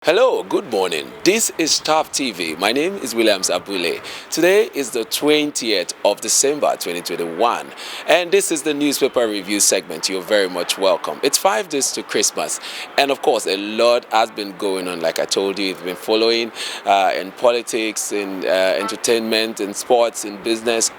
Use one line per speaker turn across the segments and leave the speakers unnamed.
Hello, good morning. This is Top TV. My name is Williams Abule. Today is the 20th of December 2021, and this is the newspaper review segment. You're very much welcome. It's 5 days to Christmas, and of course, a lot has been going on. Like I told you, you've been following in politics, in entertainment, in sports, in business.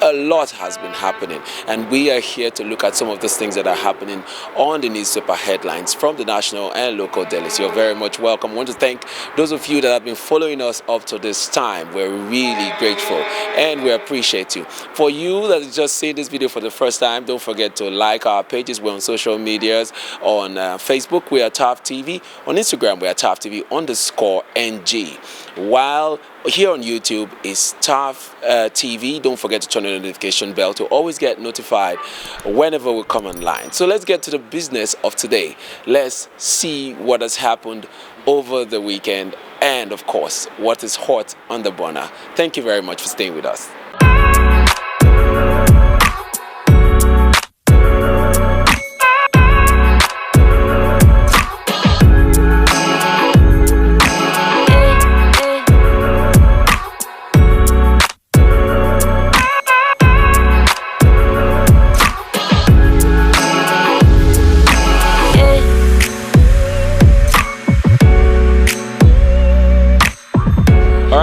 A lot has been happening, and we are here to look at some of those things that are happening on the newspaper headlines from the national and local dailies. You're very much welcome. I want to thank those of you that have been following us up to this time. We're really grateful and we appreciate you. For you that just see this video for the first time, don't forget to like our pages. We're on social medias. On Facebook, we are Top TV. On Instagram, we are Top TV _NG. While here on YouTube is TAF TV. Don't forget to turn on the notification bell to always get notified whenever we come online. So let's get to the business of today. Let's see what has happened over the weekend and, of course, what is hot on the burner. Thank you very much for staying with us.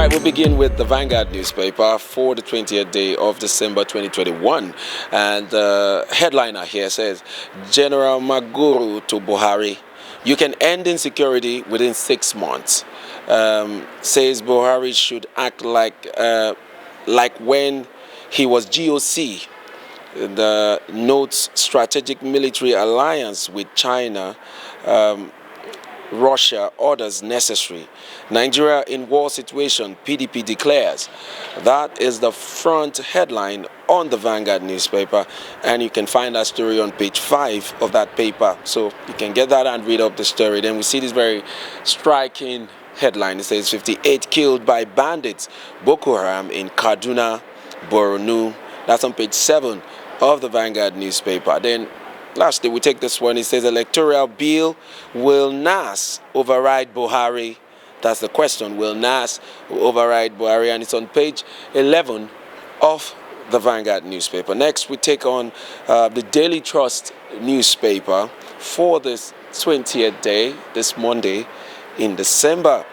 We'll begin with the Vanguard newspaper for the 20th day of December 2021, and the headliner here says, General Maguru to Buhari, you can end insecurity within 6 months. Says Buhari should act like when he was GOC. The notes strategic military alliance with China, Russia orders necessary. Nigeria in war situation, PDP declares. That is the front headline on the Vanguard newspaper, and you can find that story on page 5 of that paper. So you can get that and read up the story. Then we see this very striking headline. It says 58 killed by bandits, Boko Haram in Kaduna, Borno. That's on page 7 of the Vanguard newspaper. Then lastly, we take this one. It says electoral bill, will Nass override Buhari? That's the question. Will Nass override Buhari? And it's on page 11 of the Vanguard newspaper. Next, we take on the Daily Trust newspaper for this 20th day, this Monday in December.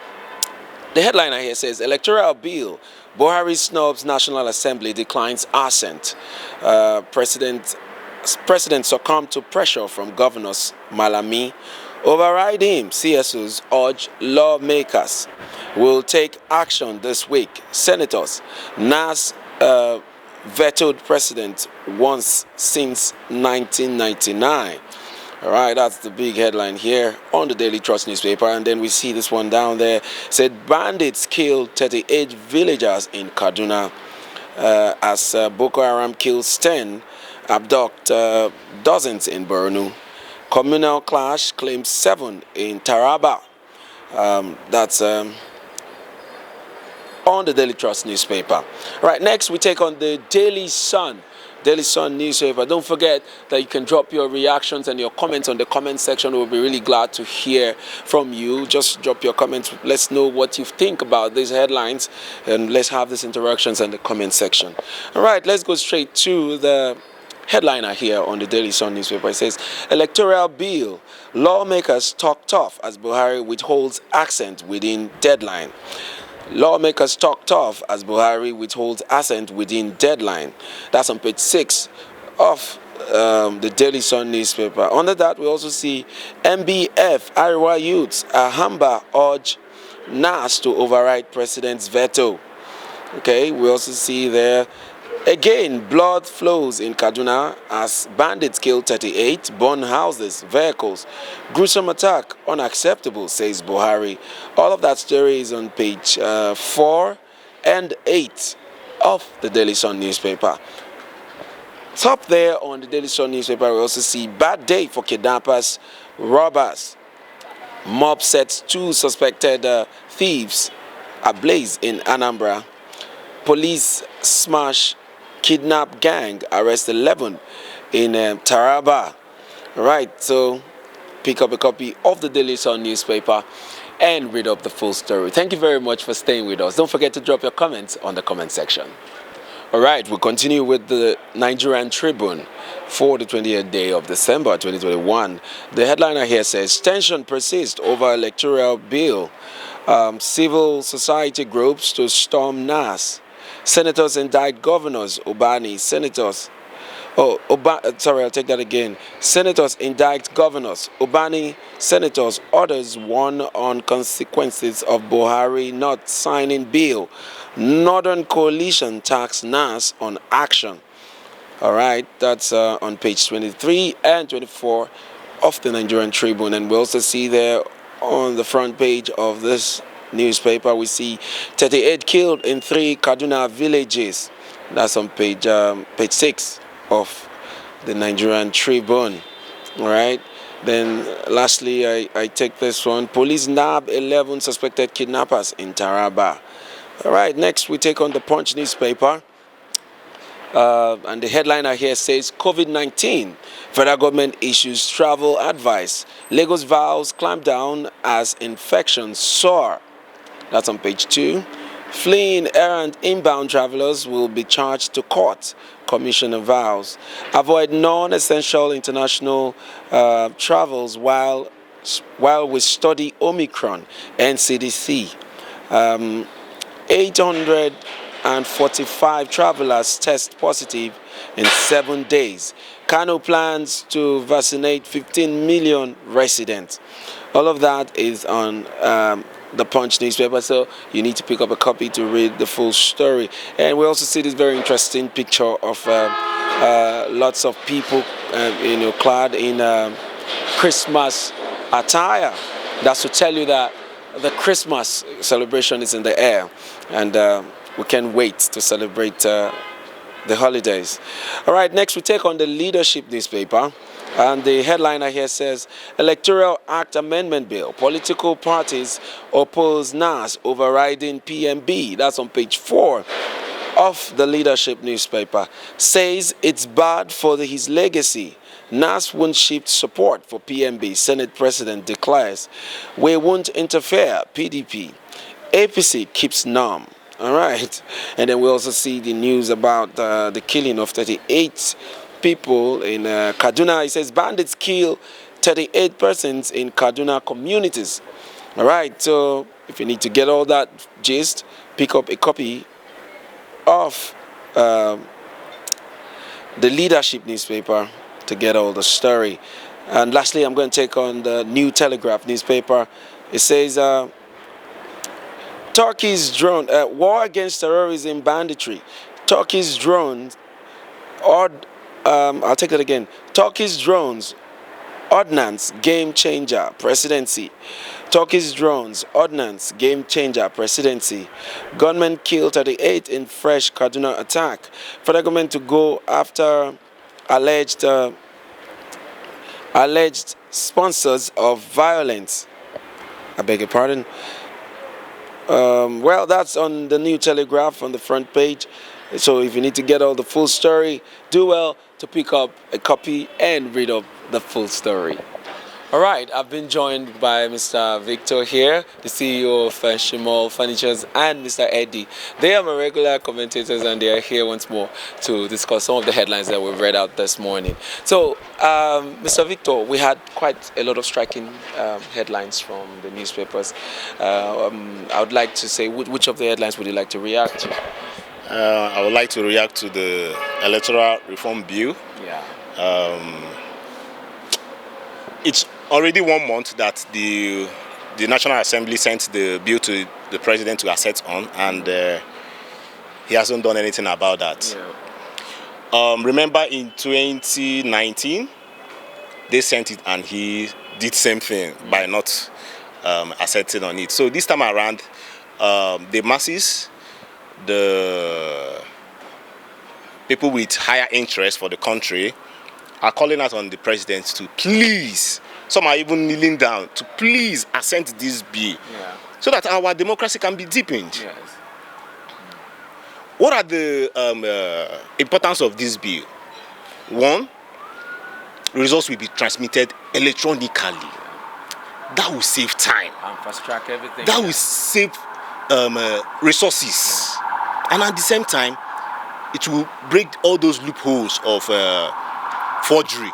The headliner here says, electoral bill, Buhari snubs National Assembly, declines assent. President succumbed to pressure from governors Malami. Override him, CSOs urge lawmakers. Will take action this week. Senators, Nass vetoed president once since 1999. All right, that's the big headline here on the Daily Trust newspaper. And then we see this one down there. Said bandits killed 38 villagers in Kaduna as Boko Haram kills 10. Abduct dozens in Borno. Communal clash claims 7 in Taraba. That's on the Daily Trust newspaper. Right, next we take on the Daily Sun newspaper. Don't forget that you can drop your reactions and your comments on the comment section. We'll be really glad to hear from you. Just drop your comments. Let's know what you think about these headlines, and let's have these interactions in the comment section. All right, let's go straight to the headliner here on the Daily Sun newspaper. It says, electoral bill, lawmakers talk tough as Buhari withholds assent within deadline. Lawmakers talk tough as Buhari withholds assent within deadline. That's on page 6 of the Daily Sun newspaper. Under that, we also see MBF, Ariwa youths, Ahamba urge Nass to override president's veto. Okay, we also see there, again, blood flows in Kaduna as bandits kill 38, burn houses, vehicles. Gruesome attack, unacceptable, says Buhari. All of that story is on page 4 and 8 of the Daily Sun newspaper. Top there on the Daily Sun newspaper, we also see bad day for kidnappers, robbers. Mob sets 2 suspected thieves ablaze in Anambra. Police smash kidnap gang, arrest 11 in Taraba. Right, so pick up a copy of the Daily Sun newspaper and read up the full story. Thank you very much for staying with us. Don't forget to drop your comments on the comment section. All right, we'll continue with the Nigerian Tribune for the 28th day of December 2021. The headliner here says, tension persists over electoral bill. Civil society groups to storm Nass. Senators indict governors. Obani. Senators. I'll take that again. Senators indict governors. Obani senators orders warn on consequences of Buhari not signing bill. Northern Coalition tax Nass on action. All right, that's on page 23 and 24 of the Nigerian Tribune. And we also see there on the front page of this newspaper, we see 38 killed in 3 Kaduna villages. That's on page 6 of the Nigerian Tribune. All right. Then lastly, I take this one. Police nab 11 suspected kidnappers in Taraba. All right, next we take on the Punch newspaper. And the headliner here says, COVID-19, federal government issues travel advice. Lagos vows clamp down as infections soar. That's on page 2. Fleeing errant inbound travelers will be charged to court. Commissioner vows. Avoid non-essential international travels while we study Omicron. NCDC. 845 travelers test positive in 7 days. Kano plans to vaccinate 15 million residents. All of that is on the Punch newspaper, so you need to pick up a copy to read the full story. And we also see this very interesting picture of lots of people, clad in Christmas attire. That's to tell you that the Christmas celebration is in the air, and we can't wait to celebrate the holidays. All right, next we take on the Leadership newspaper. And the headliner here says, Electoral Act Amendment Bill. Political parties oppose Nass overriding PMB. That's on page 4 of the Leadership newspaper. Says it's bad for his legacy. Nass won't shift support for PMB. Senate President declares, we won't interfere. PDP. APC keeps numb. All right. And then we also see the news about the killing of 38 people in Kaduna. It says bandits kill 38 persons in Kaduna communities. All right, so if you need to get all that gist, pick up a copy of the Leadership newspaper to get all the story. And lastly, I'm going to take on the New Telegraph newspaper. It says Turkey's drone war against terrorism banditry. Turkey's drones I'll take that again. Turkey's drones, ordnance, game changer, presidency. Turkey's drones, ordnance, game changer, presidency. Gunmen killed 38 in fresh Kaduna attack. Federal government to go after alleged sponsors of violence. I beg your pardon. Well, that's on the New Telegraph on the front page. So if you need to get all the full story, do well to pick up a copy and read up the full story. All right, I've been joined by Mr. Victor here, the CEO of Shimol Furnitures, and Mr. Eddie. They are my regular commentators, and they are here once more to discuss some of the headlines that we've read out this morning. So, Mr. Victor, we had quite a lot of striking headlines from the newspapers. I would like to say, which of the headlines would you like to react to?
I would like to react to the Electoral Reform Bill.
Yeah.
It's already 1 month that the National Assembly sent the bill to the president to assent on, and he hasn't done anything about that. Yeah. Remember in 2019, they sent it and he did same thing by not assenting on it. So this time around, the masses, the people with higher interest for the country are calling out on the president to please, some are even kneeling down, to please assent this bill, yeah, so that our democracy can be deepened. Yes. What are the importance of this bill? One, results will be transmitted electronically. that will save time.
And fast track everything.
That will save resources. And at the same time, it will break all those loopholes of forgery.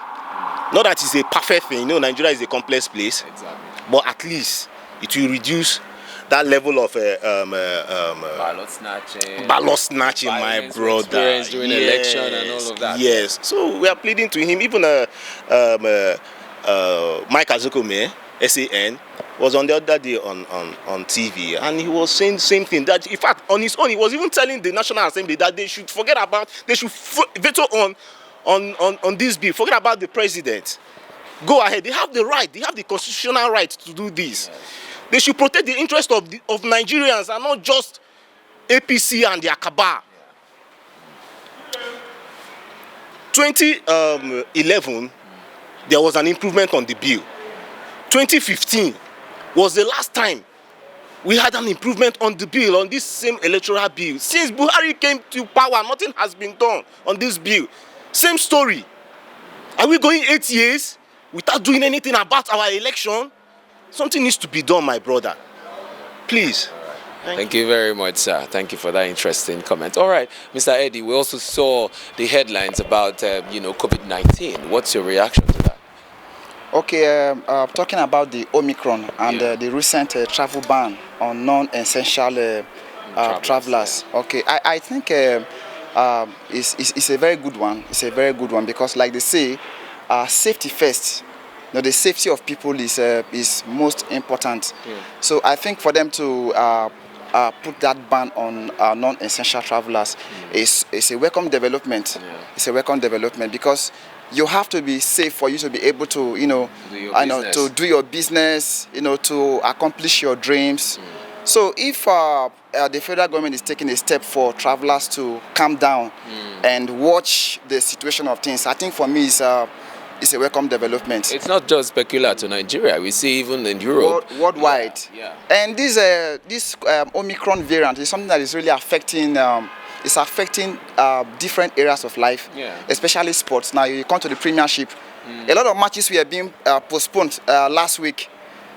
Not that it's a perfect thing. Nigeria is a complex place.
Exactly.
But at least it will reduce that level of ballot snatching, my brother.
Experience during election and all of that.
Yes. So we are pleading to him. Even Mike Azokome, SAN, was on the other day on TV, and he was saying the same thing. That in fact, on his own, he was even telling the National Assembly that they should veto on this bill. Forget about the president. Go ahead. They have the right. They have the constitutional right to do this. Yes. They should protect the interest of Nigerians and not just APC and their cabal. 2011, there was an improvement on the bill. 2015 was the last time we had an improvement on the bill, on this same electoral bill. Since Buhari came to power, nothing has been done on this bill. Same story. Are we going 8 years without doing anything about our election? Something needs to be done, my brother. Please.
Thank you very much, sir. Thank you for that interesting comment. All right, Mr. Eddie, we also saw the headlines about, COVID-19. What's your reaction to that?
Okay, talking about the Omicron and the recent travel ban on non-essential travelers. Yeah. Okay, I think it's a very good one. It's a very good one because, like they say, safety first. The safety of people is most important. Yeah. So I think for them to put that ban on non-essential travelers is a welcome development. Yeah. It's a welcome development because you have to be safe for you to be able to, to do your business, to accomplish your dreams. So if the federal government is taking a step for travelers to calm down and watch the situation of things, I think for me it's a welcome development.
It's not just peculiar to Nigeria. We see even in Europe.
Worldwide. Yeah. And this Omicron variant is something that is really affecting different areas of life, especially sports. Now you come to the Premiership, a lot of matches were being postponed last week.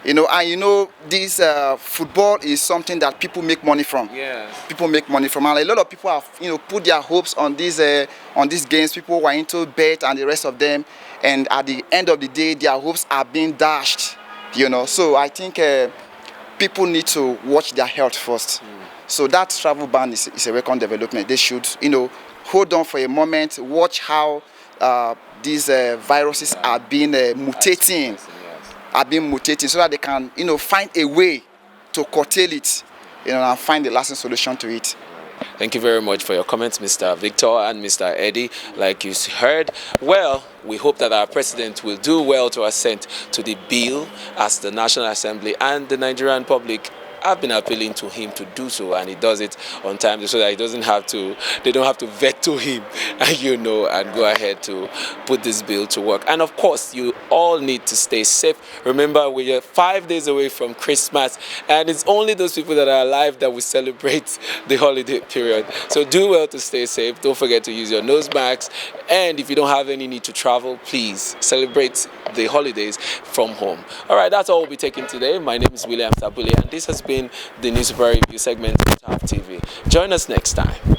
This football is something that people make money from. Yes. People make money from, and a lot of people have put their hopes on these games. People were into bet and the rest of them, and at the end of the day, their hopes are being dashed. So I think people need to watch their health first. So that travel ban is a welcome development. They should, hold on for a moment, watch how these viruses are being mutating. So that they can, find a way to curtail it, and find a lasting solution to it.
Thank you very much for your comments, Mr. Victor and Mr. Eddie. Like you heard, well, we hope that our president will do well to assent to the bill as the National Assembly and the Nigerian public have been appealing to him to do so, and he does it on time so that they don't have to veto him and go ahead to put this bill to work. And of course, you all need to stay safe. Remember, we are 5 days away from Christmas, and it's only those people that are alive that will celebrate the holiday period. So do well to stay safe. Don't forget to use your nose masks, and if you don't have any need to travel, please celebrate the holidays from home. All right, that's all we'll be taking today. My name is William Tabule, and this has been the News Super Review segment of TAF TV. Join us next time.